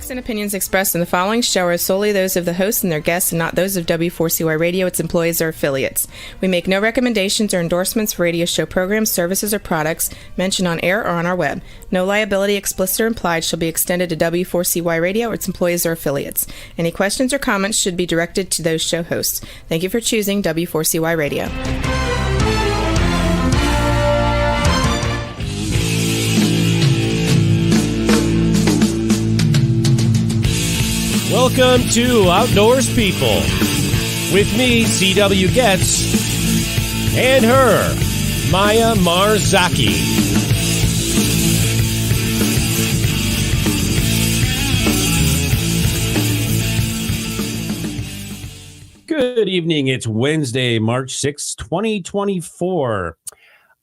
Facts and opinions expressed in the following show are solely those of the host and their guests and not those of W4CY Radio, its employees, or affiliates. We make no recommendations or endorsements for radio show programs, services, or products mentioned on air or on our web. No liability, explicit or implied, shall be extended to W4CY Radio or its employees or affiliates. Any questions or comments should be directed to those show hosts. Thank you for choosing W4CY Radio. Welcome to Outdoors People with me, C.W. Getz, and her, Maya Marzaki. Good evening. It's Wednesday, March 6th, 2024.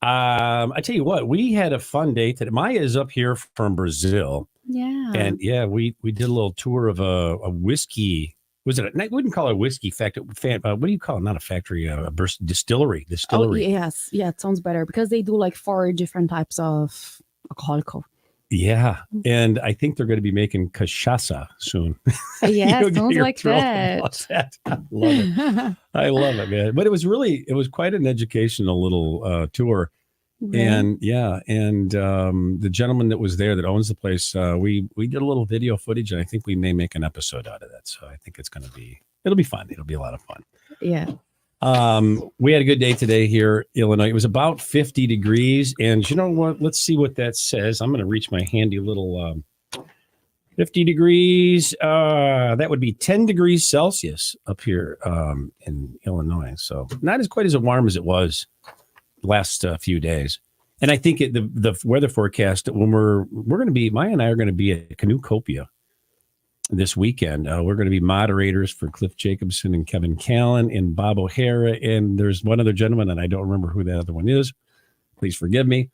I tell you what, we had a fun day today. Maya is up here from Brazil. Yeah. And yeah, we did a little tour of a whiskey. Was it? I wouldn't call it a whiskey factory. What do you call it? Not a factory, a distillery. Oh, yes. Yeah, it sounds better because they do like 4 different types of alcohol. Yeah. And I think they're going to be making cachaça soon. Yeah, sounds like that. I love it. I love it, man. But it was quite an educational little tour. And the gentleman that was there that owns the place, we did a little video footage, and I think we may make an episode out of that. So I think it'll be fun. It'll be a lot of fun. Yeah. We had a good day today here in Illinois. It was about 50 degrees, and you know what? Let's see what that says. I'm going to reach my handy little 50 degrees. That would be 10 degrees Celsius up here in Illinois. So not as quite as warm as it was last few days. And I think the weather forecast, when we're going to be, Maya and I are going to be at Canoecopia this weekend. We're going to be moderators for Cliff Jacobson and Kevin Callan and Bob O'Hara. And there's one other gentleman, and I don't remember who that other one is. Please forgive me.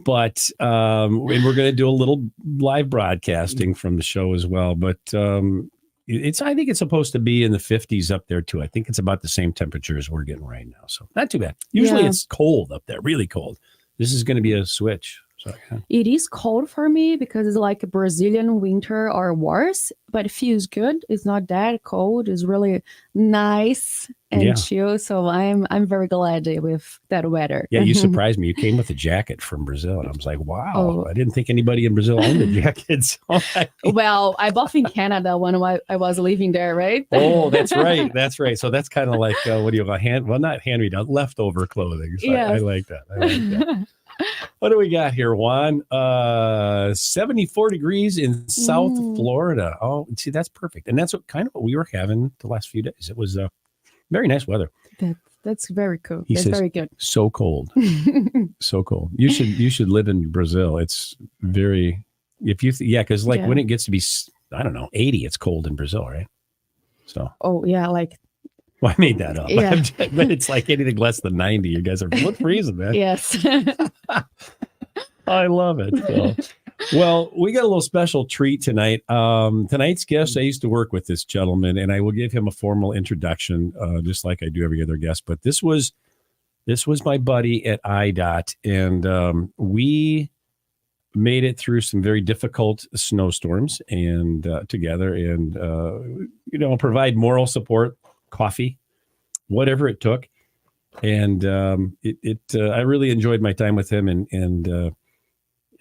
But and we're going to do a little live broadcasting from the show as well. But I think it's supposed to be in the 50s up there too. I think it's about the same temperature as we're getting right now. So not too bad. Usually It's cold up there, really cold. This is going to be a switch. So, yeah. It is cold for me because it's like a Brazilian winter or worse, but it feels good. It's not that cold. It's really nice and chill. So I'm very glad with that weather. Yeah, you surprised me. You came with a jacket from Brazil, and I was like, wow, I didn't think anybody in Brazil owned a jacket. So well, I bought in Canada when I was living there, right? Oh, that's right. That's right. So that's kind of like, what do you call not hand-me-down, leftover clothing. So I like that. What do we got here, Juan? 74 degrees in South Florida. Oh, see, that's perfect. And that's what we were having the last few days. It was very nice weather. That's very cool. He that's says, very good. So cold. So cold. You should live in Brazil. It's very, because when it gets to be, I don't know, 80, it's cold in Brazil, right? So. Oh, yeah, like. Well, I made that up. Yeah. But it's like anything less than 90. You guys are freezing, man. Yes. I love it. So. Well, we got a little special treat tonight. Tonight's guest, I used to work with this gentleman, and I will give him a formal introduction, just like I do every other guest. But this was my buddy at IDOT, and we made it through some very difficult snowstorms and together, and provide moral support. Coffee, whatever it took. And I really enjoyed my time with him. And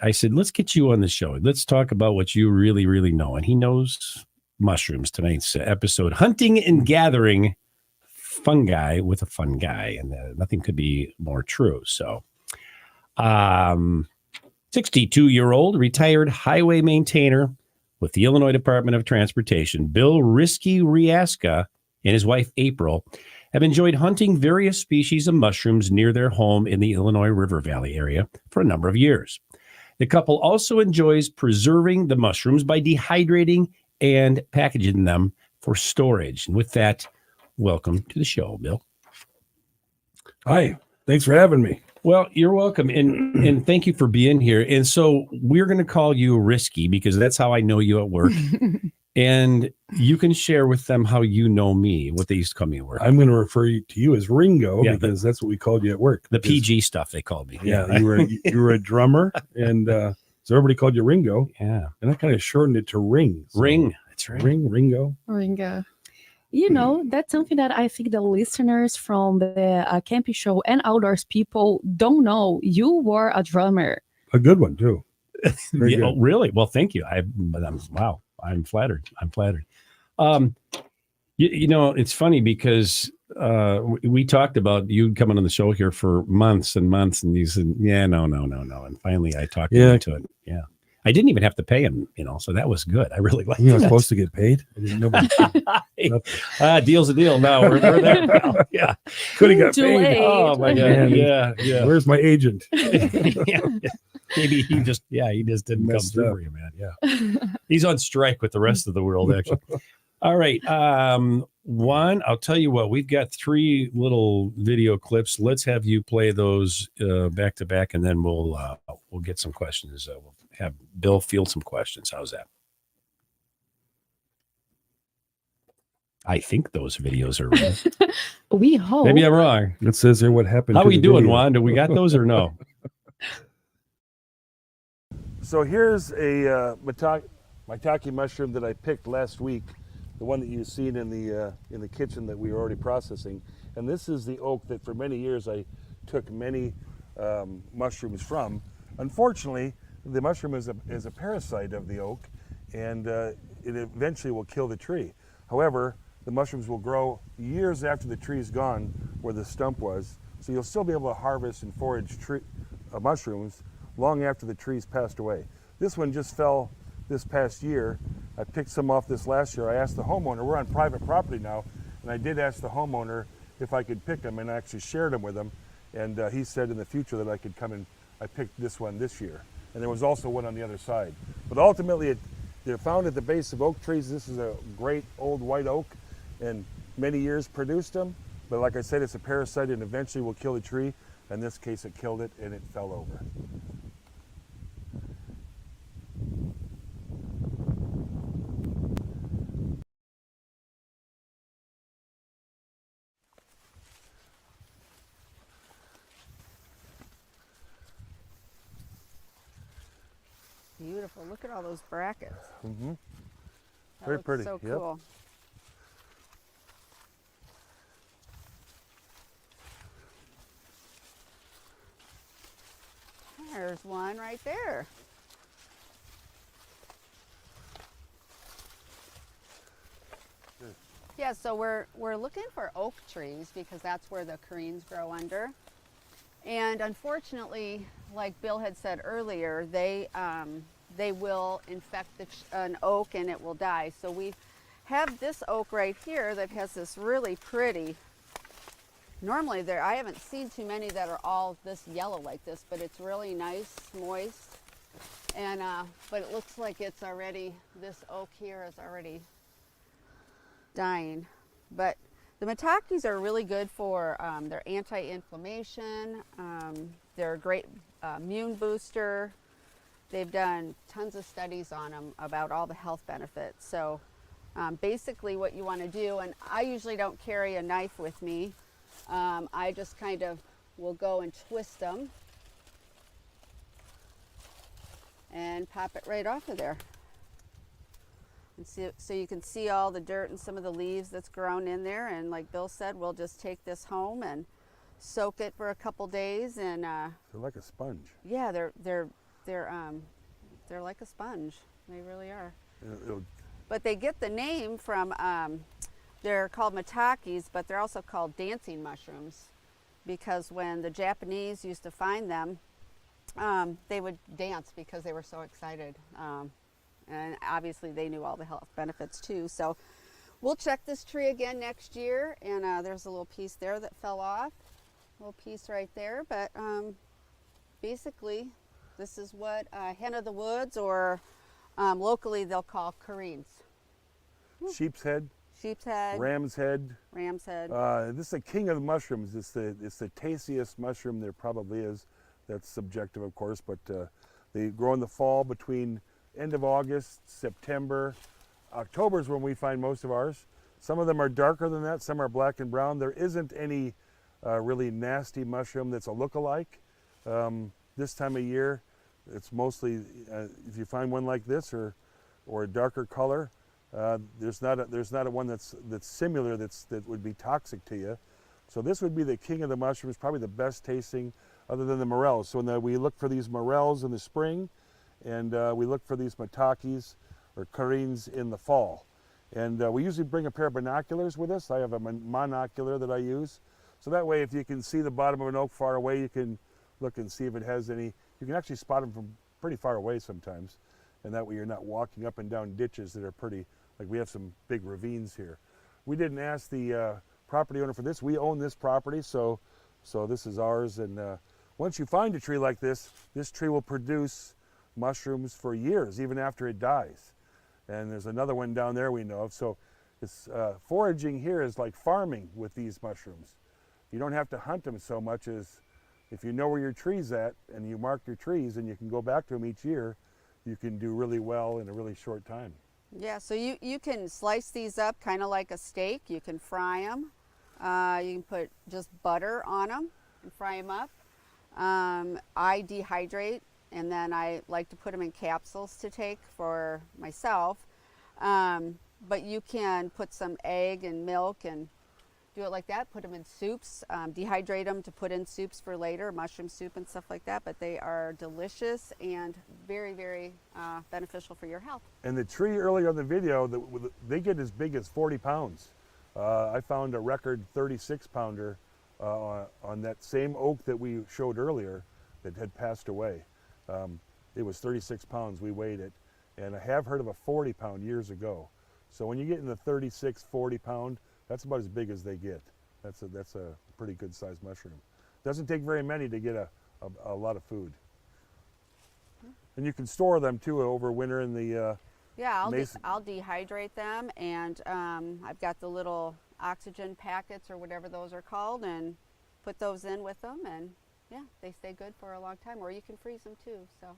I said, let's get you on the show. Let's talk about what you really, really know. And he knows mushrooms. Tonight's episode, Hunting and Gathering Fungi with a Fun Guy. And nothing could be more true. So 62-year-old retired highway maintainer with the Illinois Department of Transportation, Bill Reaska, and his wife, April, have enjoyed hunting various species of mushrooms near their home in the Illinois River Valley area for a number of years. The couple also enjoys preserving the mushrooms by dehydrating and packaging them for storage. And with that, welcome to the show, Bill. Hi, thanks for having me. Well, you're welcome. And thank you for being here. And so we're going to call you Risky because that's how I know you at work. And you can share with them how you know me, what they used to call me at work. I'm going to refer to you as Ringo because that's what we called you at work. The PG stuff they called me. Yeah, you were a drummer, and So everybody called you Ringo. Yeah. And I kind of shortened it to Ring. So Ring. That's right. Ringo. Ringo. You know, that's something that I think the listeners from the camping show and outdoors people don't know. You were a drummer. A good one, too. Very good. Oh, really? Well, thank you. Wow. I'm flattered. You know, it's funny because we talked about you coming on the show here for months and months, and you said, yeah, no. And finally I talked you into it. Yeah. I didn't even have to pay him, you know, so that was good. I really liked it. You're not supposed to get paid? I didn't know. Deal's a deal. No, we're there now. Yeah. Could have got Too paid. late. Oh, my God. Yeah. Where's my agent? Yeah. Maybe he just didn't Messed come through up. for you, man. Yeah. He's on strike with the rest of the world, actually. All right. One, I'll tell you what, we've got 3 little video clips. Let's have you play those back to back, and then we'll get some questions. We'll have Bill field some questions. How's that? I think those videos are real. We hope. Maybe I'm wrong. It says here what happened. How to are we the doing, video. Juan? Do we got those or no? So here's a maitake mushroom that I picked last week, the one that you've seen in the kitchen that we were already processing. And this is the oak that for many years I took many mushrooms from. Unfortunately, the mushroom is a parasite of the oak, and it eventually will kill the tree. However, the mushrooms will grow years after the tree is gone where the stump was, so you'll still be able to harvest and forage mushrooms long after the tree's passed away. This one just fell this past year. I picked some off this last year. I asked the homeowner, we're on private property now, and I did ask the homeowner if I could pick them, and I actually shared them with him, and he said in the future that I could come and I picked this one this year. And there was also one on the other side. But ultimately, they're found at the base of oak trees. This is a great old white oak, and many years produced them. But like I said, it's a parasite and eventually will kill the tree. In this case, it killed it and it fell over. Beautiful. Look at all those brackets. Mm-hmm. That Very looks pretty. So Yep. cool. There's one right there. Good. Yeah, so we're looking for oak trees because that's where the careens grow under. And unfortunately, like Bill had said earlier, they will infect an oak and it will die. So we have this oak right here that has this really pretty. Normally I haven't seen too many that are all this yellow like this, but it's really nice, moist. And but it looks like it's already, this oak here is already dying. But the maitakes are really good for their anti-inflammation. They're a great immune booster. They've done tons of studies on them about all the health benefits. So basically what you want to do, and I usually don't carry a knife with me, I just kind of will go and twist them and pop it right off of there. And so you can see all the dirt and some of the leaves that's grown in there. And like Bill said, we'll just take this home and soak it for a couple days. And They're like a sponge. yeah, they're like a sponge. They really are. But they get the name from they're called maitakes, but they're also called dancing mushrooms because when the Japanese used to find them, they would dance because they were so excited. And obviously they knew all the health benefits too. So we'll check this tree again next year. And there's a little piece there that fell off, a little piece right there. But basically, this is what hen of the woods, or locally they'll call careens. Sheep's head, Sheep's head, ram's head. ram's head. This is the king of the mushrooms. It's the tastiest mushroom there probably is. That's subjective, of course, but they grow in the fall between end of August, September. October is when we find most of ours. Some of them are darker than that, some are black and brown. There isn't any really nasty mushroom that's a look-alike. This time of year, it's mostly if you find one like this or a darker color, there's not a one that's similar that would be toxic to you. So this would be the king of the mushrooms, probably the best tasting, other than the morels. So we look for these morels in the spring, and we look for these matakis or carines in the fall. And we usually bring a pair of binoculars with us. I have a monocular that I use. So that way, if you can see the bottom of an oak far away, you can look and see if it has any. You can actually spot them from pretty far away sometimes. And that way you're not walking up and down ditches that are pretty, like we have some big ravines here. We didn't ask the property owner for this. We own this property, so this is ours. And once you find a tree like this tree will produce mushrooms for years, even after it dies. And there's another one down there we know of. So it's foraging here is like farming with these mushrooms. You don't have to hunt them so much as if you know where your tree's at and you mark your trees and you can go back to them each year, you can do really well in a really short time. Yeah, so you can slice these up kind of like a steak. You can fry them. You can put just butter on them and fry them up. I dehydrate, and then I like to put them in capsules to take for myself. But you can put some egg and milk and do it like that. Put them in soups, dehydrate them to put in soups for later, mushroom soup and stuff like that. But they are delicious and very, very beneficial for your health. And the tree earlier in the video, they get as big as 40 pounds. I found a record 36 pounder on that same oak that we showed earlier that had passed away. It was 36 pounds, we weighed it. And I have heard of a 40 pound years ago. So when you get in the 36, 40 pound, that's about as big as they get. That's a pretty good sized mushroom. Doesn't take very many to get a lot of food. And you can store them too over winter in the yeah, I'll dehydrate them, and I've got the little oxygen packets or whatever those are called, and put those in with them, and yeah, they stay good for a long time. Or you can freeze them too. So.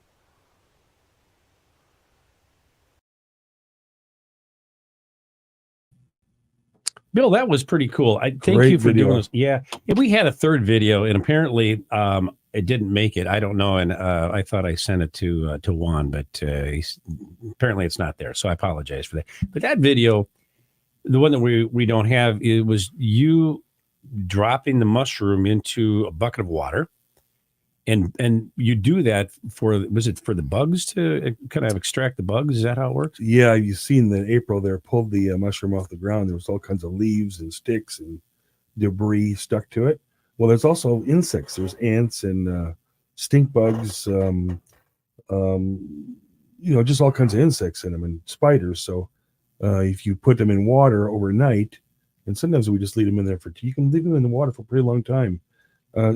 Bill, that was pretty cool. I thank Great you for video. doing this. Yeah, we had a third video, and apparently it didn't make it. I don't know, and I thought I sent it to Juan, but apparently it's not there. So I apologize for that. But that video, the one that we don't have, it was you dropping the mushroom into a bucket of water, and you do that was it for the bugs to kind of extract the bugs? Is that how it works? Yeah, you've seen that April there pulled the mushroom off the ground. There was all kinds of leaves and sticks and debris stuck to it. Well, there's also insects. There's ants and stink bugs, just all kinds of insects in them and spiders. So if you put them in water overnight, and sometimes we just leave them in there you can leave them in the water for a pretty long time.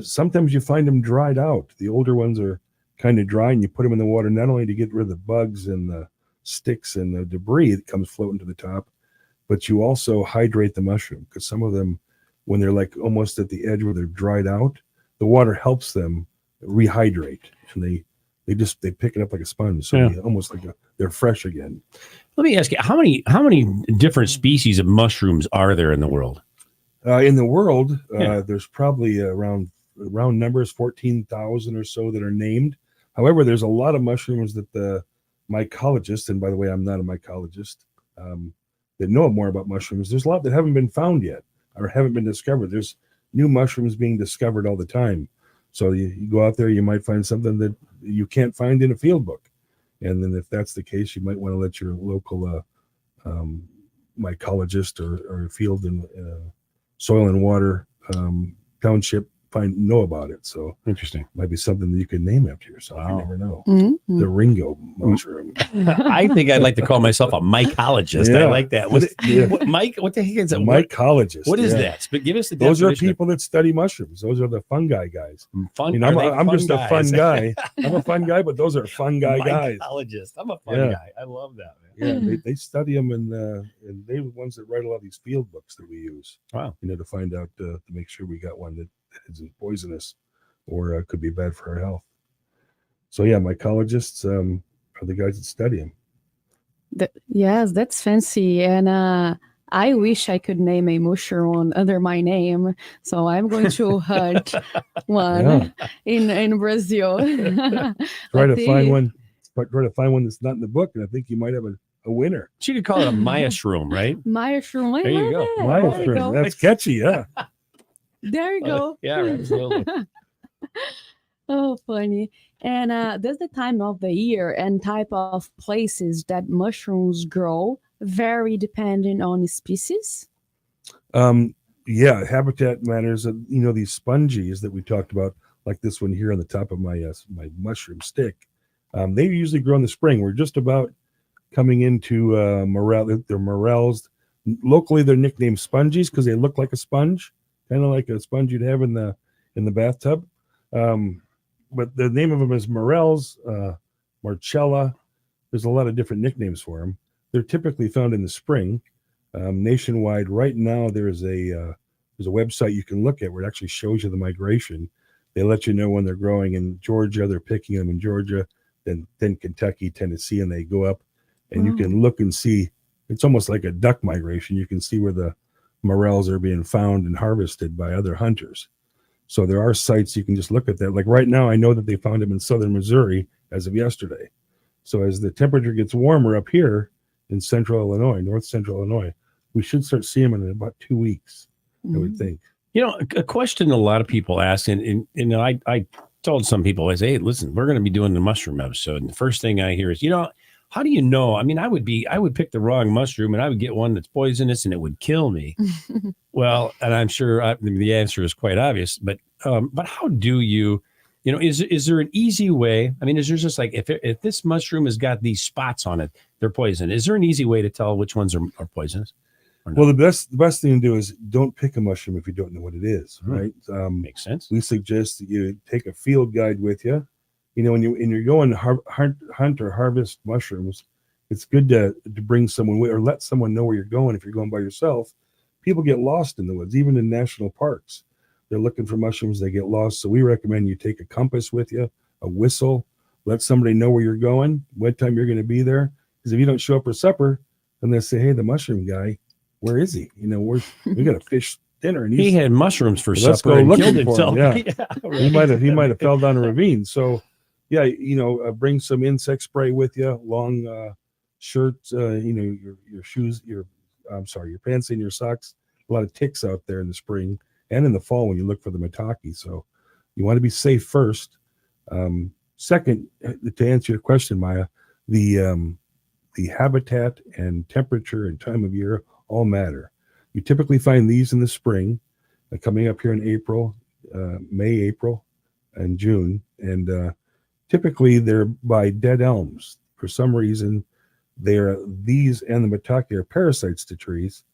Sometimes you find them dried out. The older ones are kind of dry, and you put them in the water not only to get rid of the bugs and the sticks and the debris that comes floating to the top, but you also hydrate the mushroom, because some of them, when they're like almost at the edge where they're dried out, the water helps them rehydrate, and they pick it up like a sponge, so almost like they're fresh again. Let me ask you, how many different species of mushrooms are there in the world? In the world, there's probably around numbers 14,000 or so that are named. However, there's a lot of mushrooms that the mycologists, and by the way, I'm not a mycologist, that know more about mushrooms. There's a lot that haven't been found yet or haven't been discovered. There's new mushrooms being discovered all the time. So you go out there, you might find something that you can't find in a field book. And then if that's the case, you might want to let your local mycologist or field and soil and water township know about it. So interesting. Might be something that you could name after yourself. Wow. You never know. Mm-hmm. The Ringo mushroom. I think I'd like to call myself a mycologist. Yeah. I like that. Mike, what the heck is that? Mycologist. What is that? But give us the Those are definition. people that study mushrooms. Those are the fungi guys. Fun. I'm just a fun guy. I'm a fun guy, but those are fun guys. Mycologist. I'm a fun guy. I love that, man. Yeah, they study them, and they're the ones that write a lot of these field books that we use. Wow. To find out to make sure we got one that isn't poisonous or could be bad for our health. So yeah, mycologists are the guys that study them. Yes, that's fancy. And I wish I could name a mushroom under my name. So I'm going to hunt one in Brazil. Try Let's to find see. one. Try to find one that's not in the book, and I think you might have a winner. So you could call it a mushroom, right? Mushroom. I There you love go. it. My There you go. That's catchy, yeah. There you go. Yeah, absolutely. Oh, funny. And does the time of the year and type of places that mushrooms grow vary depending on species? Yeah, habitat matters. These sponges that we talked about, like this one here on the top of my mushroom stick. They usually grow in the spring. We're just about coming into morel. They're morels. Locally, they're nicknamed sponges because they look like a sponge, kind of like a sponge you'd have in the bathtub. But the name of them is morels, marcella. There's a lot of different nicknames for them. They're typically found in the spring. Nationwide, right now, there's a website you can look at where it actually shows you the migration. They let you know when they're growing in Georgia. They're picking them in Georgia, then Kentucky, Tennessee, and they go up. And you can look and see. It's almost like a duck migration. You can see where the morels are being found and harvested by other hunters. So there are sites you can just look at that. Like right now, I know that they found them in southern Missouri as of yesterday. So as the temperature gets warmer up here in central Illinois, north central Illinois, we should start seeing them in about 2 weeks, I would think. A question a lot of people ask, and I told some people, I say, hey, listen, we're going to be doing the mushroom episode. And the first thing I hear is, how do you know? I mean, I would pick the wrong mushroom and I would get one that's poisonous and it would kill me. Well, and I'm sure the answer is quite obvious, but how do you, is there an easy way? I mean, is there just like, if this mushroom has got these spots on it, they're poison. Is there an easy way to tell which ones are poisonous? Well, the best thing to do is don't pick a mushroom if you don't know what it is, right? Makes sense. We suggest that you take a field guide with you. When you're going to hunt or harvest mushrooms, it's good to bring someone with or let someone know where you're going. If you're going by yourself, people get lost in the woods, even in national parks. They're looking for mushrooms, they get lost. So we recommend you take a compass with you, a whistle, let somebody know where you're going, what time you're going to be there. Because if you don't show up for supper, then they say, hey, the mushroom guy, where is he? We got a fish dinner, and he had mushrooms for let's supper go and looking killed for himself. him. Yeah, he might have fell down a ravine. So, yeah, bring some insect spray with you, long shirts, your shoes, your pants and your socks. A lot of ticks out there in the spring and in the fall when you look for the maitake. So, you want to be safe first. Second, to answer your question, Maya, the habitat and temperature and time of year all matter. You typically find these in the spring, coming up here in April, May, April, and June. And typically they're by dead elms. For some reason, these and the maitake are parasites to trees,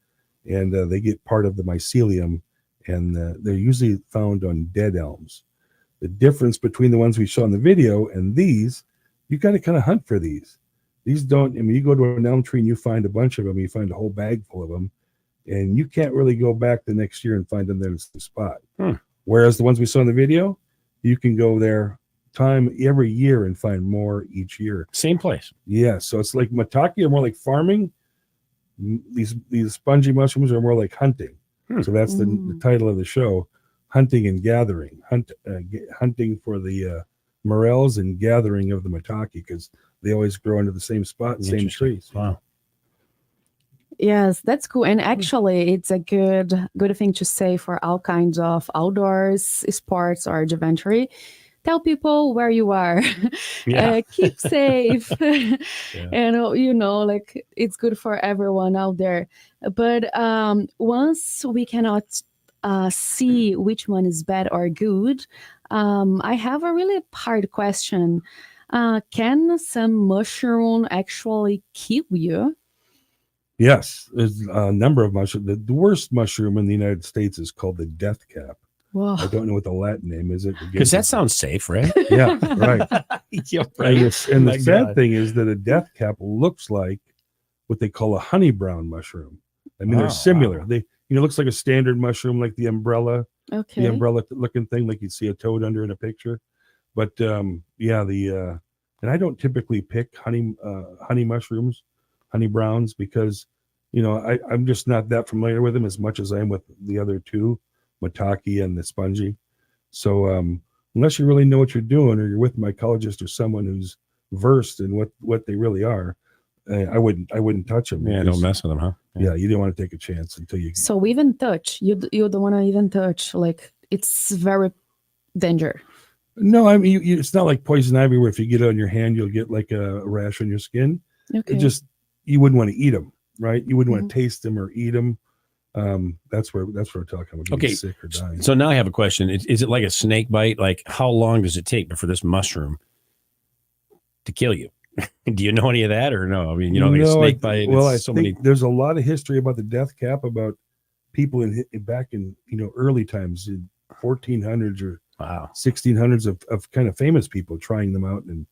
and they get part of the mycelium, and they're usually found on dead elms. The difference between the ones we saw in the video and these, you got to kind of hunt for these. These don't, you go to an elm tree and you find a bunch of them, you find a whole bag full of them, and you can't really go back the next year and find them there in the spot. Whereas the ones we saw in the video, you can go there every year and find more each year. Same place. Yeah, so it's like maitake are more like farming. These spongy mushrooms are more like hunting. So that's the title of the show, Hunting and Gathering. Hunting for the morels and gathering of the maitake, because they always grow under the same spot, same trees. Wow. Yes, that's cool. And actually, it's a good thing to say for all kinds of outdoors sports or adventure. Tell people where you are. Yeah. Keep safe. And like it's good for everyone out there. But once we cannot see which one is bad or good, I have a really hard question. Can some mushroom actually kill you? Yes, there's a number of mushrooms. The worst mushroom in the United States is called the death cap. Whoa. I don't know what the Latin name is. Because that sounds safe, right? Yeah, right. Yeah, right. And the sad thing is that a death cap looks like what they call a honey brown mushroom. I mean, they're similar. Wow. They, looks like a standard mushroom, like the umbrella looking thing, like you'd see a toad under in a picture. But and I don't typically pick honey mushrooms, honey browns, because I'm just not that familiar with them as much as I am with the other two, maitake and the spongy. So unless you really know what you're doing, or you're with a mycologist or someone who's versed in what they really are, I wouldn't touch them. Yeah, don't mess with them, huh? Yeah, you don't want to take a chance until you. So even touch, you don't want to even touch. Like, it's very danger. No, I mean, it's not like poison ivy where if you get it on your hand, you'll get like a rash on your skin. Okay. It just, you wouldn't want to eat them, right? You wouldn't want to taste them or eat them. That's where we're talking about getting sick or dying. So now I have a question. Is it like a snake bite? Like, how long does it take for this mushroom to kill you? Do you know any of that or no? I mean, like a snake bite. Well, I think there's a lot of history about the death cap, about people back in early times in 1400s or 1600s of kind of famous people trying them out and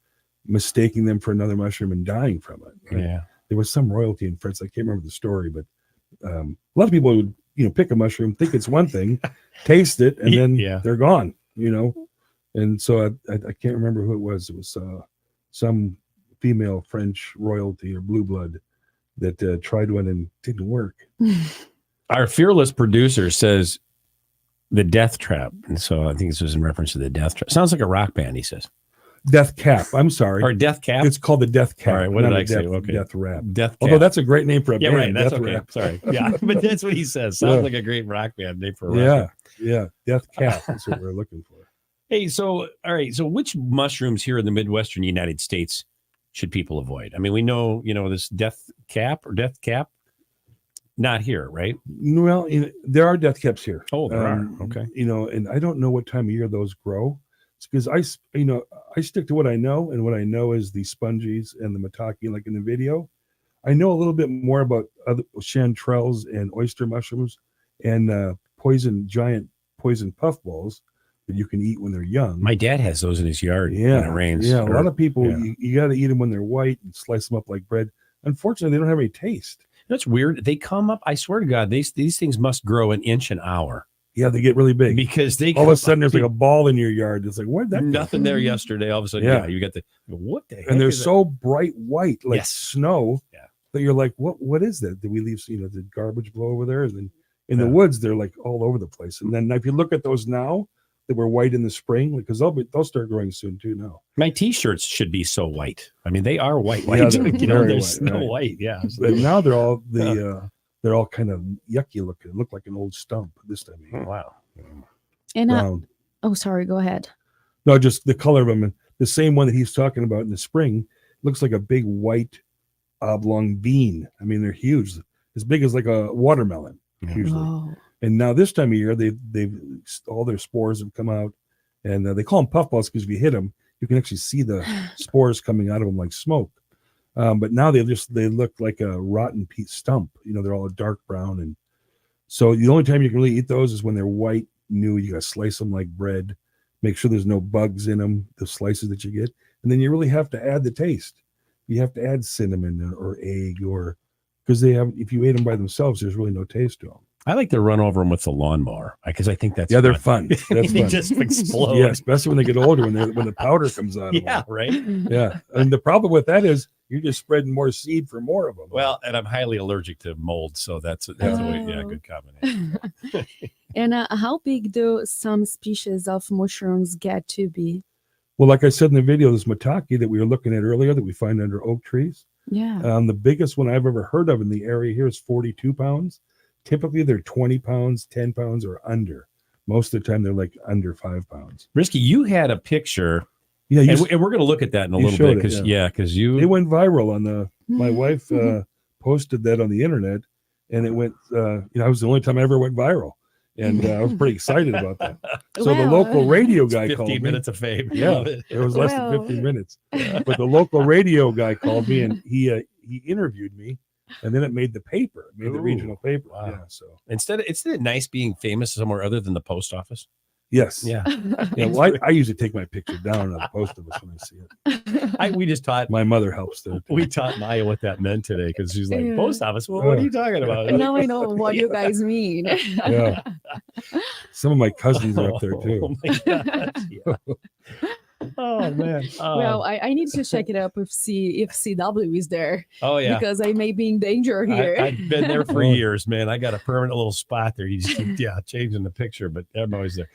mistaking them for another mushroom and dying from it. Right? Yeah, there was some royalty in France. I can't remember the story, but a lot of people would pick a mushroom, think it's one thing, taste it, and then they're gone. And so I can't remember who it was. It was some female French royalty or blue blood that tried one and didn't work. Our fearless producer says the Death Trap. And so I think this was in reference to the Death Trap. Sounds like a rock band, he says. Death Cap. I'm sorry. Or Death Cap? It's called the Death Cap. All right, what did I say? Okay. Death Rap. Death Cap. Although that's a great name for a band. Right. That's Death okay. Rap. Sorry. Yeah, but that's what he says. Sounds like a great rock band name for a rock band. Yeah. Death Cap. That's what we're looking for. Hey, so, all right. So which mushrooms here in the Midwestern United States should people avoid? I mean, we know, this Death Cap. Not here, right? Well, there are death caps here. Oh, there are. Okay. And I don't know what time of year those grow. It's because I stick to what I know, and what I know is the spongies and the maitake, like in the video. I know a little bit more about other chanterelles and oyster mushrooms and giant poison puffballs that you can eat when they're young. My dad has those in his yard when it rains. Yeah, a lot of people, you got to eat them when they're white and slice them up like bread. Unfortunately, they don't have any taste. That's weird. They come up, I swear to God, these things must grow an inch an hour. Yeah, they get really big. Because all of a sudden there's like a ball in your yard. It's like, where'd that Nothing there yesterday. All of a sudden, you got what the heck? And they're so bright white, like snow, that you're like, what is that? Did we leave, did garbage blow over there? And then in the woods, they're like all over the place. And then if you look at those now, that were white in the spring, because they'll start growing soon too now. My t-shirts should be so white. I mean, they are white. Yeah, they're white, snow white. Yeah. But now they're all they're all kind of yucky looking. Look like an old stump this time of year. Oh, wow. And sorry, go ahead. No, just the color of them. And the same one that he's talking about in the spring looks like a big white oblong bean. I mean, they're huge, as big as like a watermelon usually. Oh. And now this time of year, they've all their spores have come out, and they call them puffballs because if you hit them, you can actually see the spores coming out of them like smoke. But now they look like a rotten stump. They're all dark brown, and so the only time you can really eat those is when they're white, new. You got to slice them like bread. Make sure there's no bugs in them, the slices that you get, and then you really have to add the taste. You have to add cinnamon or egg, or because if you ate them by themselves, there's really no taste to them. I like to run over them with the lawnmower because I think that's they're fun. That's they fun. Just explode. Yeah, especially when they get older, when the powder comes out. Yeah, right. Yeah, and the problem with that is you're just spreading more seed for more of them. Well, and I'm highly allergic to mold, so that's a good combination. And how big do some species of mushrooms get to be? Well, like I said in the video, this maitake that we were looking at earlier that we find under oak trees. Yeah. The biggest one I've ever heard of in the area here is 42 pounds. Typically, they're 20 pounds, 10 pounds, or under. Most of the time, they're like under 5 pounds. Risky, you had a picture. Yeah, and we're going to look at that in a little bit because it went viral on my wife posted that on the internet, and it went. I was the only time I ever went viral, and I was pretty excited about that. So the local radio guy called me. 15 minutes of fame. Yeah, it was less than 15 minutes, but the local radio guy called me, and he interviewed me. And then it made the paper, the regional paper. Wow. Yeah. So isn't it nice being famous somewhere other than the post office? Yes. Yeah. Well, I usually take my picture down on the post office when I see it. We just taught my mother helps there. We taught Maya what that meant today because she's like, post office. Well, what are you talking about? Now I know what you guys mean. Yeah. Some of my cousins are up there too. Oh my gosh. Yeah. Oh man. Well, I need to check it up if CW is there. Oh yeah. Because I may be in danger here. I've been there for Oh. years, man. I got a permanent little spot there. You just keep changing the picture, but I'm always there.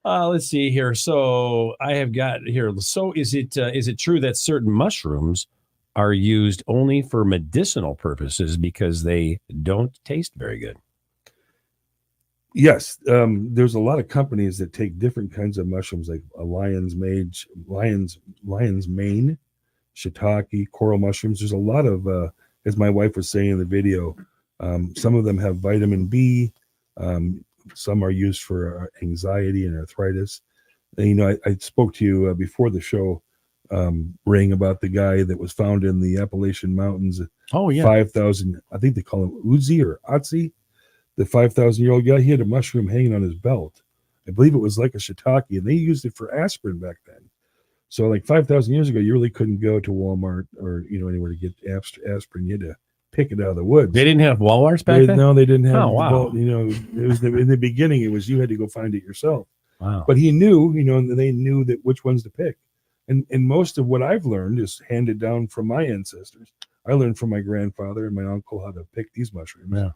Let's see here. So I have got here. So is it true that certain mushrooms are used only for medicinal purposes because they don't taste very good? Yes, there's a lot of companies that take different kinds of mushrooms, like a lion's mane, shiitake, coral mushrooms. There's a lot of, as my wife was saying in the video, some of them have vitamin B. Some are used for anxiety and arthritis. And, I spoke to you before the show, Ring, about the guy that was found in the Appalachian Mountains. Oh yeah, 5,000. I think they call him Uzi or Otzi. The 5,000-year-old guy, he had a mushroom hanging on his belt. I believe it was like a shiitake, and they used it for aspirin back then. So like 5,000 years ago, you really couldn't go to Walmart or anywhere to get aspirin. You had to pick it out of the woods. they didn't have Walmarts back then. No, they didn't have. Oh, wow. Well, it was in the beginning. It was you had to go find it yourself. Wow. But he knew, and they knew that which ones to pick. And most of what I've learned is handed down from my ancestors. I learned from my grandfather and my uncle how to pick these mushrooms. Yeah.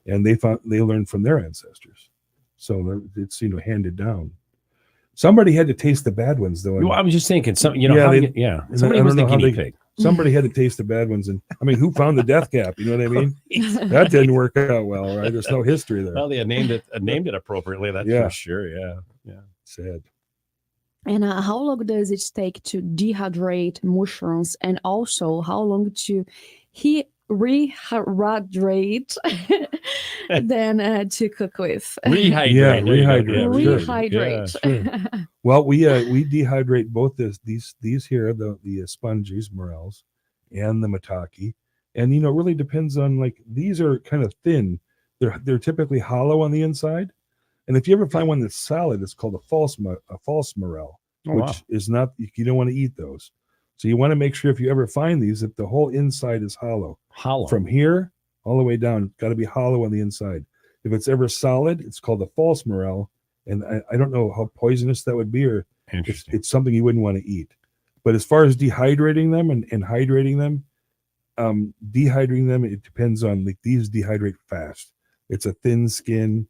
And they learned from their ancestors, so it's handed down. Somebody had to taste the bad ones, though. Well, I was just thinking, somebody I was don't the know how guinea pig. Somebody had to taste the bad ones, and I mean, who found the death cap? You know what I mean? That didn't work out well, right? There's no history there. Well, they had named it appropriately. That's for sure. Yeah. Sad. And how long does it take to dehydrate mushrooms, and also how long to rehydrate than to cook with? Rehydrate. Yeah, Rehydrate. Sure. Well, we dehydrate both these here, the sponges, morels, and the maitake, and it really depends on, like, these are kind of thin. They're typically hollow on the inside, and if you ever find one that's solid, it's called a false morel, which is not. You don't want to eat those. So you want to make sure if you ever find these that the whole inside is hollow. Hollow. From here all the way down, got to be hollow on the inside. If it's ever solid, it's called a false morel. And I don't know how poisonous that would be, or it's something you wouldn't want to eat. But as far as dehydrating them and hydrating them, dehydrating them, it depends on, like, these dehydrate fast. It's a thin skin.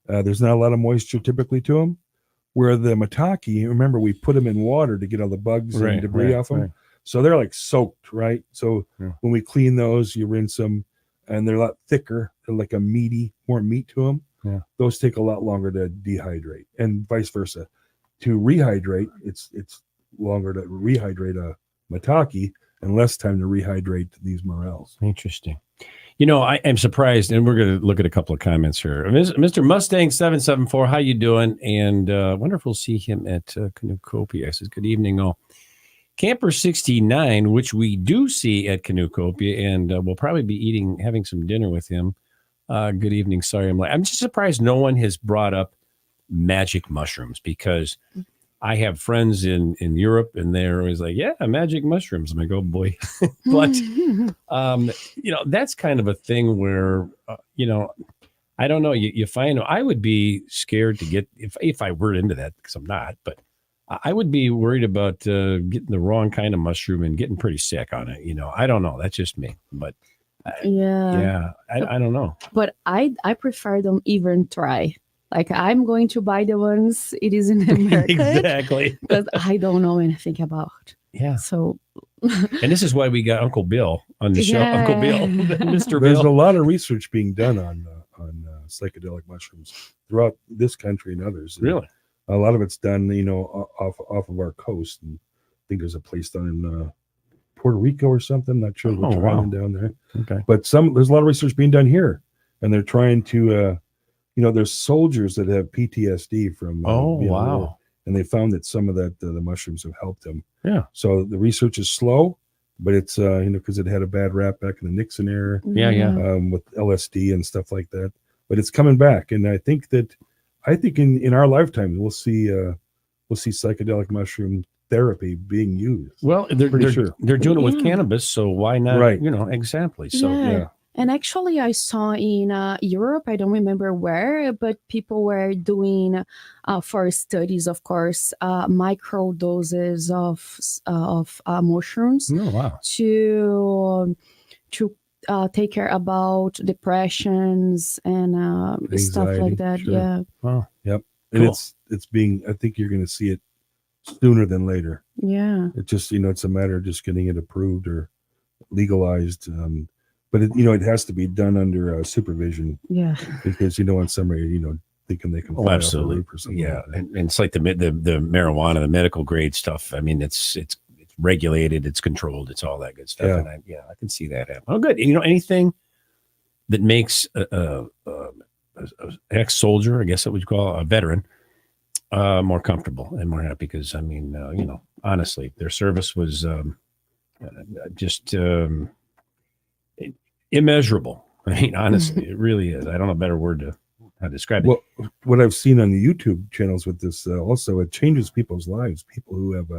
There's not a lot of moisture typically to them. Where the maitake, remember, we put them in water to get all the bugs and debris off them. Right. So they're like soaked, right? So when we clean those, you rinse them, and they're a lot thicker. They're like more meat to them. Yeah. Those take a lot longer to dehydrate, and vice versa. To rehydrate, it's longer to rehydrate a maitake and less time to rehydrate these morels. Interesting. I am surprised, and we're going to look at a couple of comments here. Mr. Mustang 774, how you doing? And wonderful to see him at Canucopia. I says, good evening, all. Camper 69, which we do see at Canucopia, and we'll probably be having some dinner with him. Good evening. Sorry, I'm just surprised no one has brought up magic mushrooms, because I have friends in Europe, and they're always like, yeah, magic mushrooms. I'm like, oh boy. But, that's kind of a thing where, I don't know. You find, I would be scared to get, if I were into that, because I'm not, but I would be worried about getting the wrong kind of mushroom and getting pretty sick on it. I don't know. That's just me. But I don't know. But I prefer don't even try. Like, I'm going to buy the ones it is in America. Exactly. Because I don't know anything about. Yeah. So. And this is why we got Uncle Bill on the show. Uncle Bill, Mr. There's Bill. a lot of research being done on psychedelic mushrooms throughout this country and others. Really? A lot of it's done, off of our coast. And I think there's a place down in Puerto Rico or something. Not sure which island down there. Okay. But there's a lot of research being done here, and they're trying to. There's soldiers that have PTSD from war, and they found that some of that the mushrooms have helped them. Yeah. So the research is slow, but it's because it had a bad rap back in the Nixon era. Yeah. With LSD and stuff like that, but it's coming back, and I think in our lifetime we'll see psychedelic mushroom therapy being used. Well, they're doing it with cannabis, so why not? Right. Exactly. So And actually, I saw in Europe, I don't remember where, but people were doing for studies, of course, micro doses of mushrooms Oh, wow. to take care about depressions and stuff Anxiety, like that. sure. Yeah, Wow. Yep. And Cool. it's being, I think you're going to see it sooner than later. yeah. It just, it's a matter of just getting it approved or legalized. But it has to be done under supervision Yeah. because, on some area, thinking they can Oh, fly absolutely. off a roof or something. Yeah. Like that. And it's like the marijuana, the medical grade stuff. I mean, it's regulated, it's controlled, it's all that good stuff. Yeah. And I can see that happen. Oh, good. Anything that makes a ex-soldier, I guess that would call a veteran, more comfortable and more happy because, I mean, honestly, their service was just immeasurable. I mean, honestly, it really is. I don't know a better word to how to describe it. Well, what I've seen on the YouTube channels with this also, it changes people's lives. People who have,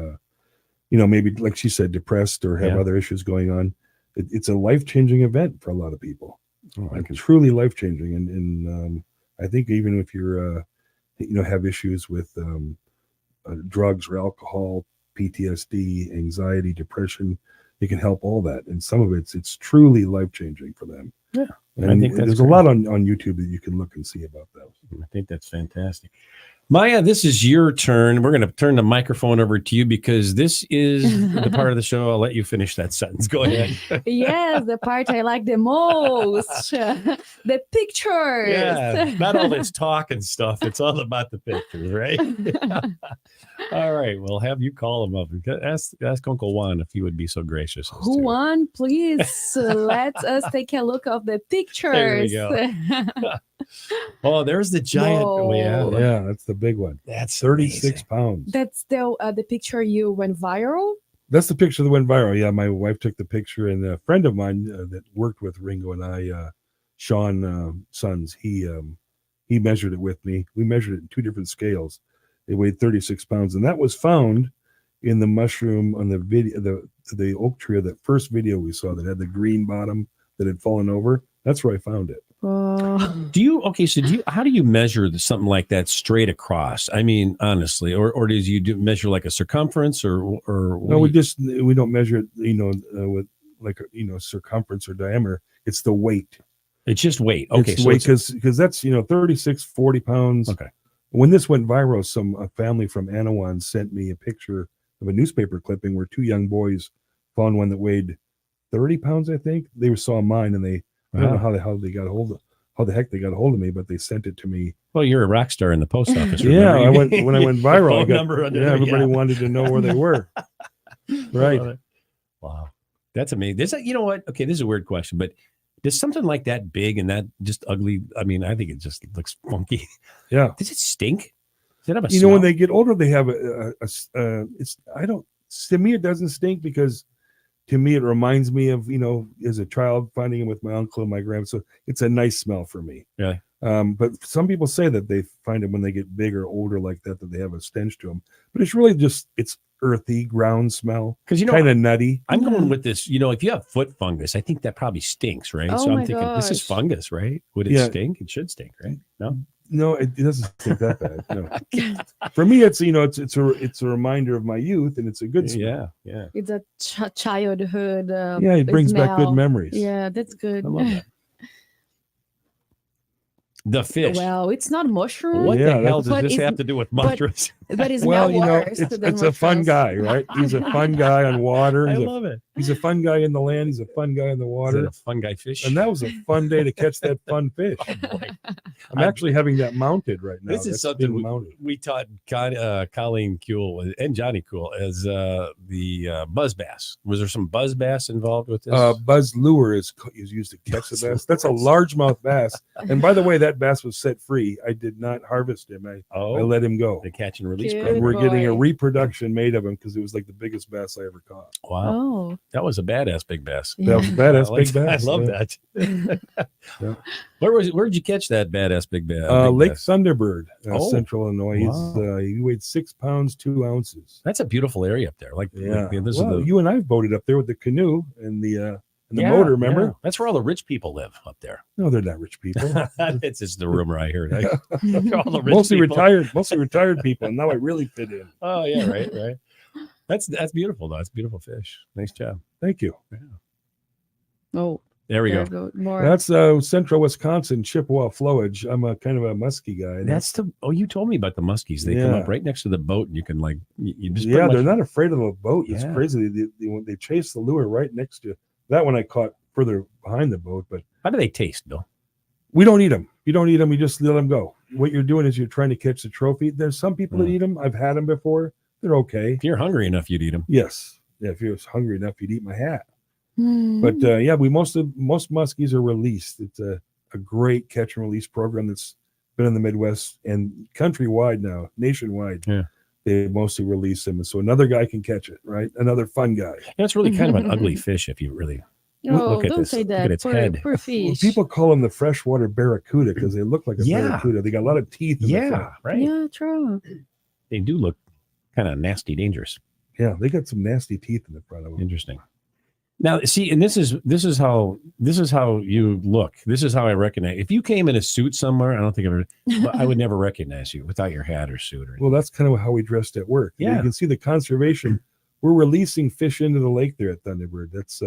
maybe like she said, depressed or have other issues going on. It's a life-changing event for a lot of people. Truly life-changing. And I think even if you're, have issues with drugs or alcohol, PTSD, anxiety, depression, it can help all that. And some of it's truly life-changing for them. Yeah. And I think there's great. a lot on YouTube that you can look and see about that. I think that's fantastic. Maya, this is your turn. We're going to turn the microphone over to you because this is the part of the show. I'll let you finish that sentence. Go ahead. Yes, the part I like the most. The pictures. Yeah, not all this talk and stuff. It's all about the pictures, right? All right. We'll have you call him up. Ask Uncle Juan if he would be so gracious. Who won? Please let us take a look of the pictures. There we go. Oh, there's the giant. Oh, Yeah, that's the big one. That's 36 amazing. pounds. That's the picture you went viral? That's the picture that went viral. Yeah, my wife took the picture, and a friend of mine that worked with Ringo and I, Sean Sons, he measured it with me. We measured it in 2 different scales. It weighed 36 pounds, and that was found in the mushroom on the video, the oak tree of that first video we saw that had the green bottom that had fallen over. That's where I found it. How do you measure something like that straight across? I mean, honestly, or do you measure like a circumference or no, we don't measure it, with like, circumference or diameter. It's the weight. It's just weight. Okay. It's weight because that's, 36, 40 pounds. Okay. When this went viral, a family from Anawan sent me a picture of a newspaper clipping where 2 young boys found one that weighed 30 pounds, I think. They saw mine and I don't know how the heck they got a hold of me, but they sent it to me. Well, you're a rock star in the post office. Yeah, when I went viral, everybody wanted to know where they were. Right. Wow. That's amazing. You know what? Okay, this is a weird question, but does something like that big and that just ugly? I mean, I think it just looks funky. Yeah. Does it stink? Does it have a smell? When they get older, they have to me, it doesn't stink because to me, it reminds me of, as a child finding him with my uncle and my grandma. So it's a nice smell for me. Yeah. But some people say that they find them when they get big or older like that they have a stench to them. But it's really just, it's earthy ground smell. Because, kind of nutty. I'm going with this, if you have foot fungus, I think that probably stinks, right? Oh, so I'm my thinking, this is gosh. fungus, right? Would it stink? It should stink, right? No? No, it doesn't stink that bad. No. For me, it's it's a reminder of my youth, and it's a good smell. Yeah. It's a childhood. It brings back smell. good memories. Yeah, that's good. I love that. The fish. Well, it's not mushroom. What the hell does but this it's- have to do with mushrooms? But it's Well, worse than it's a fun mushrooms. guy, right? He's a fun guy on water. I love it. He's a fun guy in the land. He's a fun guy in the Is water. it a fungi fish? And that was a fun day to catch that fun fish. I'm actually having that mounted right now. This is That's something been mounted. we taught Colleen Kuhl and Johnny Kuhl as the buzz bass. Was there some buzz bass involved with this? Buzz lure is used to catch the bass. That's a largemouth bass. And by the way, that bass was set free. I did not harvest him. I let him go. The catch and release Good program. And we're getting a boy. reproduction made of him because it was like the biggest bass I ever caught. Wow. Oh, That was a badass big bass. That was a badass I big bass. I love yeah. that. Yeah. Where'd you catch that badass big bass? Lake Thunderbird, Central Illinois. Wow. He weighed 6 pounds 2 ounces. That's a beautiful area up there. Yeah. This Well, is you and I boated up there with the canoe and the And the motor, remember? Yeah. That's where all the rich people live up there. No, they're not rich people. It's just the rumor I heard. All the rich mostly people. mostly retired people. And now I really fit in. Oh yeah, right. That's beautiful though. It's a beautiful fish. Nice job. Thank you. Yeah. Oh, There we there go. more. That's central Wisconsin Chippewa flowage. I'm a kind of a muskie guy. You told me about the muskies. They come up right next to the boat, and you can you just they're not afraid of the boat. It's Yeah. crazy. They chase the lure right next to that one. I caught further behind the boat, but how do they taste, Bill? we don't eat them. You don't eat them. You just let them go. What you're doing is you're trying to catch the trophy. There's some people that eat them. I've had them before. They're okay. If you're hungry enough, you'd eat them. Yes. Yeah, if you're hungry enough, you'd eat my hat. Hmm. But most muskies are released. It's a great catch and release program that's been in the Midwest and countrywide now, nationwide. Yeah. They mostly release them. And so another guy can catch it, right? Another fun guy. It's really kind of an ugly fish if you really Oh, look at don't this. say Look that. at its head. Poor fish. People call them the freshwater barracuda because they look like a barracuda. They got a lot of teeth in the front. Right. Yeah, true. They do look kind of nasty, dangerous. Yeah, they got some nasty teeth in the front of them. Interesting. Now, see, and this is how you look. This is how I recognize. If you came in a suit somewhere, I don't think I would never recognize you without your hat or suit. Or well, that's kind of how we dressed at work. Yeah. You can see the conservation. We're releasing fish into the lake there at Thunderbird. That's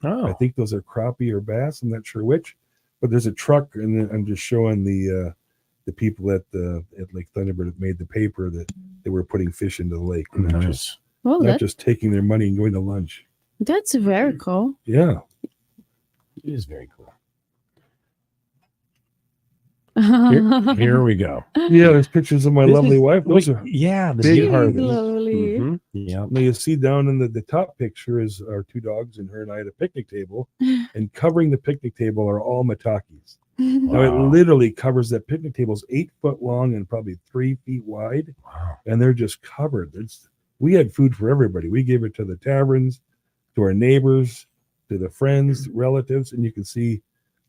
I think those are crappie or bass. I'm not sure which, but there's a truck, and then I'm just showing the people at Lake Thunderbird that made the paper that they were putting fish into the lake. Nice. Well, Not just taking their money and going to lunch. that's very cool. Yeah. It is very cool. Here we go. Yeah, there's pictures of my lovely wife. Those are the big beautiful- harvest. Lovely. Mhm. Yeah. Now you see down in the top picture is our two dogs and her and I at a picnic table, and covering the picnic table are all matakis. Now it Wow. literally covers that picnic table is 8 foot long and probably 3 feet wide, Wow. and they're just covered. We had food for everybody. We gave it to the taverns, to our neighbors, to the friends, relatives, and you can see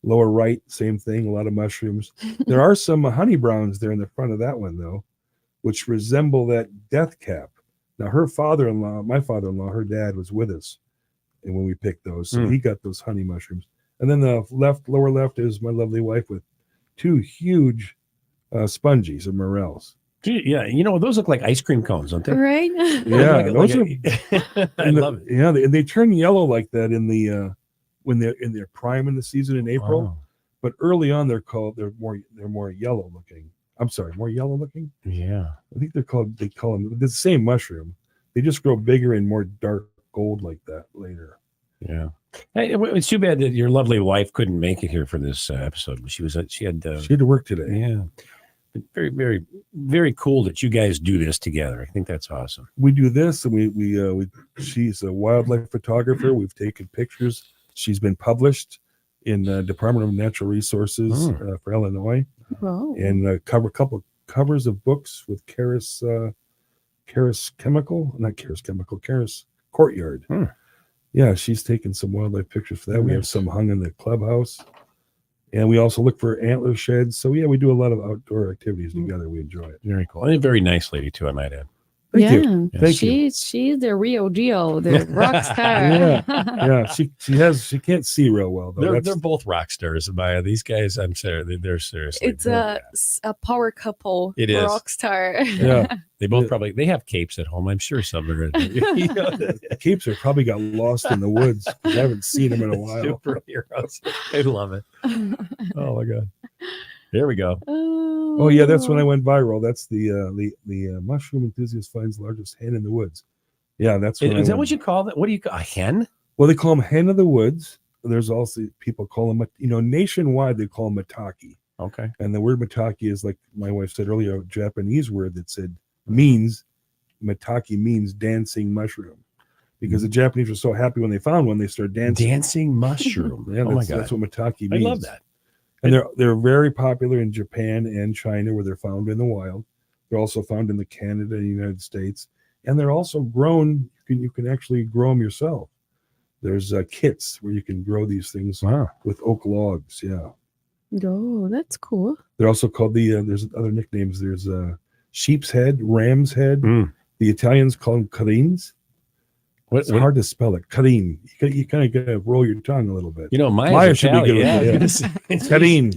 lower right, same thing, a lot of mushrooms. There are some honey browns there in the front of that one though, which resemble that death cap. Now her father-in-law, my father-in-law, her dad was with us, and when we picked those, so he got those honey mushrooms. And then the lower left is my lovely wife with two huge spongies of morels. Gee, yeah, those look like ice cream cones, don't they? Right? Yeah, Like those are. I love it. Yeah, they turn yellow like that in the when they're in their prime in the season in April. Wow. But early on, they're more yellow looking. I'm sorry, more yellow looking. Yeah. I think they call them the same mushroom. They just grow bigger and more dark gold like that later. Yeah. Hey, it's too bad that your lovely wife couldn't make it here for this episode. She had to work today. Yeah. But very, very, very cool that you guys do this together. I think that's awesome. We do this, and we she's a wildlife photographer. We've taken pictures. She's been published in Department of Natural Resources for Illinois, Wow. and cover a couple covers of books with Karis Courtyard. Yeah, she's taken some wildlife pictures for that. We have some hung in the clubhouse, and we also look for antler sheds. So yeah, we do a lot of outdoor activities together. We enjoy it. Very cool. And a very nice lady too, I might add. Thank you. Thank you. She's the real deal, the rock star. Yeah. She can't see real well though. They're both rock stars, Maya. These guys, I'm sorry, they're seriously. It's a power couple. It is. Rock star. Yeah. They both they have capes at home. I'm sure some are. The capes are probably got lost in the woods. I haven't seen them in a while. Superheroes. I love it. Oh my god. Here we go. Oh yeah, that's when I went viral. That's the mushroom enthusiast finds largest hen in the woods. Yeah, that's when Is that what you call that? What do you call a hen? Well, they call them hen of the woods. There's also people call them, nationwide they call them mataki. Okay. And the word mataki is, like my wife said earlier, a Japanese word that mataki means dancing mushroom. Because the Japanese were so happy when they found one, they started dancing. Dancing mushroom. Yeah, oh my god, that's what mataki means. I love that. And they're very popular in Japan and China, where they're found in the wild. They're also found in Canada and the United States, and they're also grown. You can actually grow them yourself. There's kits where you can grow these things with oak logs. Yeah. Oh, that's cool. They're also called there's other nicknames. There's sheep's head, ram's head. The Italians call them carins. It's hard to spell it. Karin. You kind of got to roll your tongue a little bit. You know, Maya should be good Italian. with Yeah. it. Karin.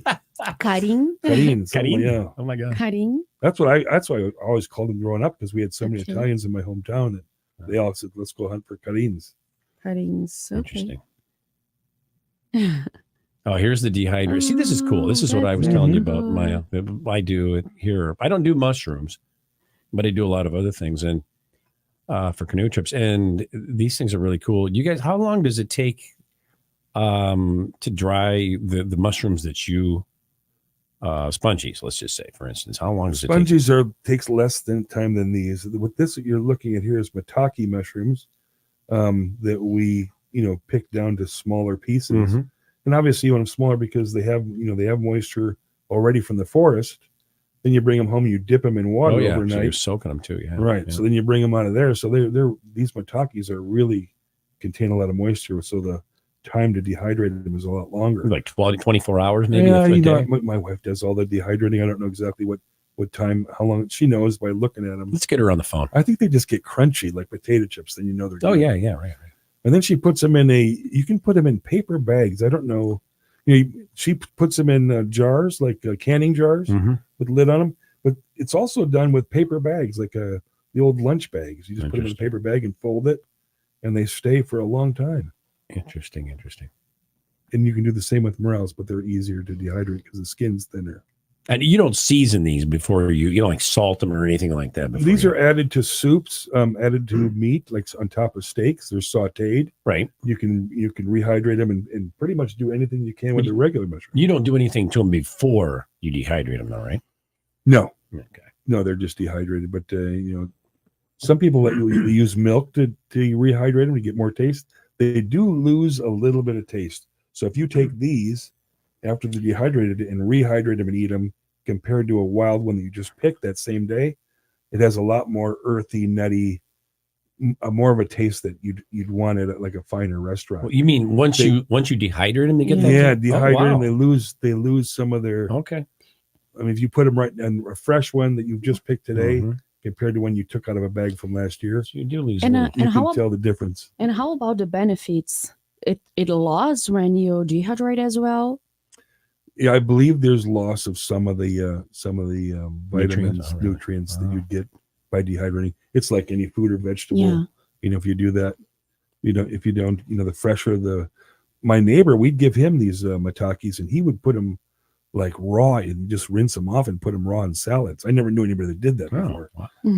Karin. Karin. Karin. Yeah. Oh my God. Karin. That's why I always called them growing up, because we had so many Okay. Italians in my hometown that they all said, let's go hunt for Karins. Karins. Okay. Interesting. Oh, here's the dehydrator. See, this is cool. This is what I was That's telling you very about, cool. Maya. I do it here. I don't do mushrooms, but I do a lot of other things and for canoe trips. And these things are really cool. You guys, how long does it take to dry the mushrooms that you spongies, let's just say, for instance? How long does it take? Spongies takes less than than these. What this you're looking at here is maitake mushrooms that we pick down to smaller pieces. Mm-hmm. And obviously you want them smaller because they have moisture already from the forest. Then you bring them home, you dip them in water overnight. So you're soaking them too, yeah. Right. Yeah. So then you bring them out of there. So these maitakes are really contain a lot of moisture. So the time to dehydrate them is a lot longer. Like 24 hours maybe. Yeah, my wife does all the dehydrating. I don't know exactly what time, how long. She knows by looking at them. Let's get her on the phone. I think they just get crunchy like potato chips. Then they're good. Oh yeah, right. And then she puts them you can put them in paper bags. I don't know. She puts them in jars, like canning jars with lid on them. But it's also done with paper bags, like the old lunch bags. You just put them in a paper bag and fold it, and they stay for a long time. Interesting. And you can do the same with morels, but they're easier to dehydrate because the skin's thinner. And you don't season these before you don't like salt them or anything like that. These are added to soups, added to meat, like on top of steaks. They're sautéed. Right. You can rehydrate them and pretty much do anything you can with a regular mushroom. You don't do anything to them before you dehydrate them, though, right? No. Okay. No, they're just dehydrated. But some people that use milk to rehydrate them to get more taste. They do lose a little bit of taste. So if you take these after they're dehydrated and rehydrate them and eat them, compared to a wild one that you just picked that same day, it has a lot more earthy, nutty, more of a taste that you'd want at like a finer restaurant. Well, you mean once you dehydrate them, they get that? Yeah, dehydrate wow. them. They lose some of their. Okay. I mean, if you put them right in a fresh one that you just picked today, compared to when you took out of a bag from last year, so you do lose. You can tell the difference. And how about the benefits? It lost when you dehydrate as well. Yeah, I believe there's loss of some of the vitamins, nutrients that you'd get by dehydrating. It's like any food or vegetable. Yeah. If you do that, if you don't, the fresher my neighbor, we'd give him these maitakes and he would put them like raw and just rinse them off and put them raw in salads. I never knew anybody that did that before,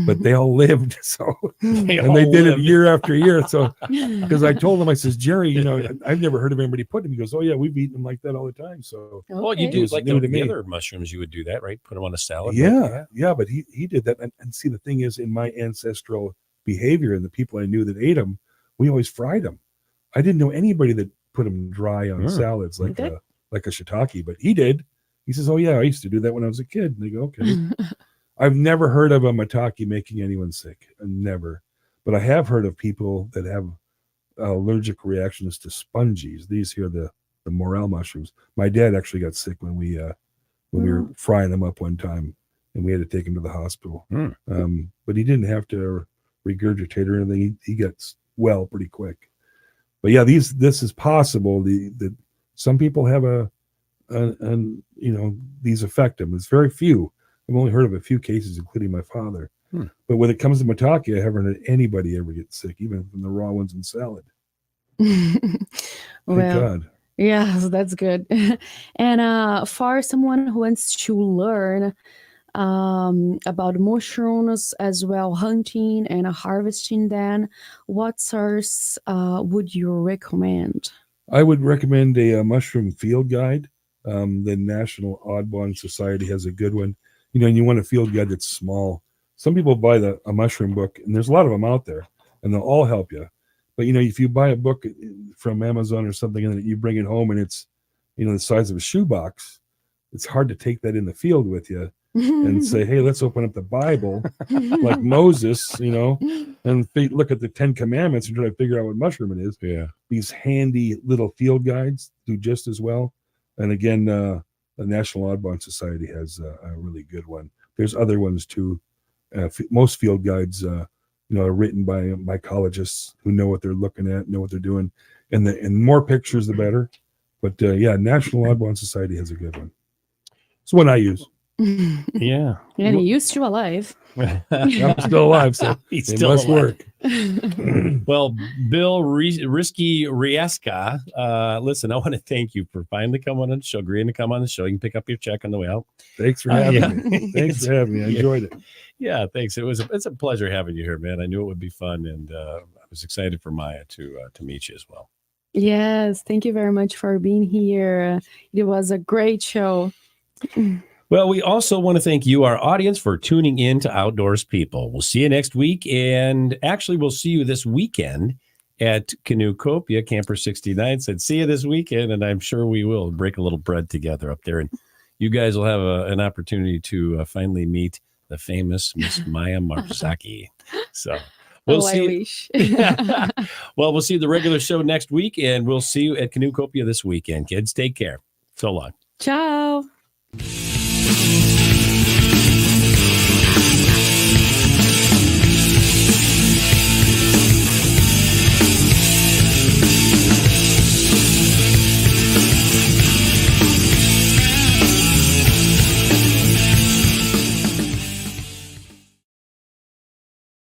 but they all lived. So, and they did it year after year. So, because I told him, I says, Jerry, I've never heard of anybody putting them. He goes, oh yeah, we've eaten them like that all the time. So, well, you do like the other mushrooms, you would do that, right? Put them on a salad. Yeah. But he did that. And see, the thing is, in my ancestral behavior and the people I knew that ate them, we always fried them. I didn't know anybody that put them dry on salads like a shiitake, but he did. He says, oh, yeah, I used to do that when I was a kid. And they go, okay. I've never heard of a maitake making anyone sick. Never. But I have heard of people that have allergic reactions to spongies. These here, the morel mushrooms. My dad actually got sick when we were frying them up one time, and we had to take him to the hospital. But he didn't have to regurgitate or anything. He got well pretty quick. But yeah, this is possible. That some people have these affect them. It's very few. I've only heard of a few cases, including my father. But when it comes to maitake, I haven't had anybody ever get sick, even from the raw ones in salad. Thank God. Yes, that's good. And for someone who wants to learn about mushrooms as well, hunting and harvesting them, what source would you recommend? I would recommend a mushroom field guide. The National Audubon Society has a good one. And you want a field guide that's small. Some people buy a mushroom book, and there's a lot of them out there, and they'll all help you. But if you buy a book from Amazon or something, and then you bring it home, and it's the size of a shoebox, it's hard to take that in the field with you and say, hey, let's open up the Bible like Moses, and look at the 10 Commandments and try to figure out what mushroom it is. Yeah. These handy little field guides do just as well. And again, the National Audubon Society has a really good one. There's other ones too. Most field guides, they're written by mycologists who know what they're looking at, know what they're doing, and the more pictures the better. But National Audubon Society has a good one. It's one I use. Yeah. And he used to alive. I'm still alive, so He's it still must alive. work. Well, Bill Reaska, listen, I want to thank you for finally coming on the show, agreeing to come on the show. You can pick up your check on the way out. Thanks for having me. Thanks for having me. I enjoyed it. Yeah, thanks. It's a pleasure having you here, man. I knew it would be fun, and I was excited for Maya to meet you as well. Yes, thank you very much for being here. It was a great show. Well, we also want to thank you, our audience, for tuning in to Outdoors People. We'll see you next week, and actually, we'll see you this weekend at Canoecopia. Camper 69 said, see you this weekend, and I'm sure we will break a little bread together up there, and you guys will have an opportunity to finally meet the famous Miss Maya Marzaki. So we'll see. I wish. Well, we'll see the regular show next week, and we'll see you at Canoecopia this weekend. Kids, take care. So long. Ciao.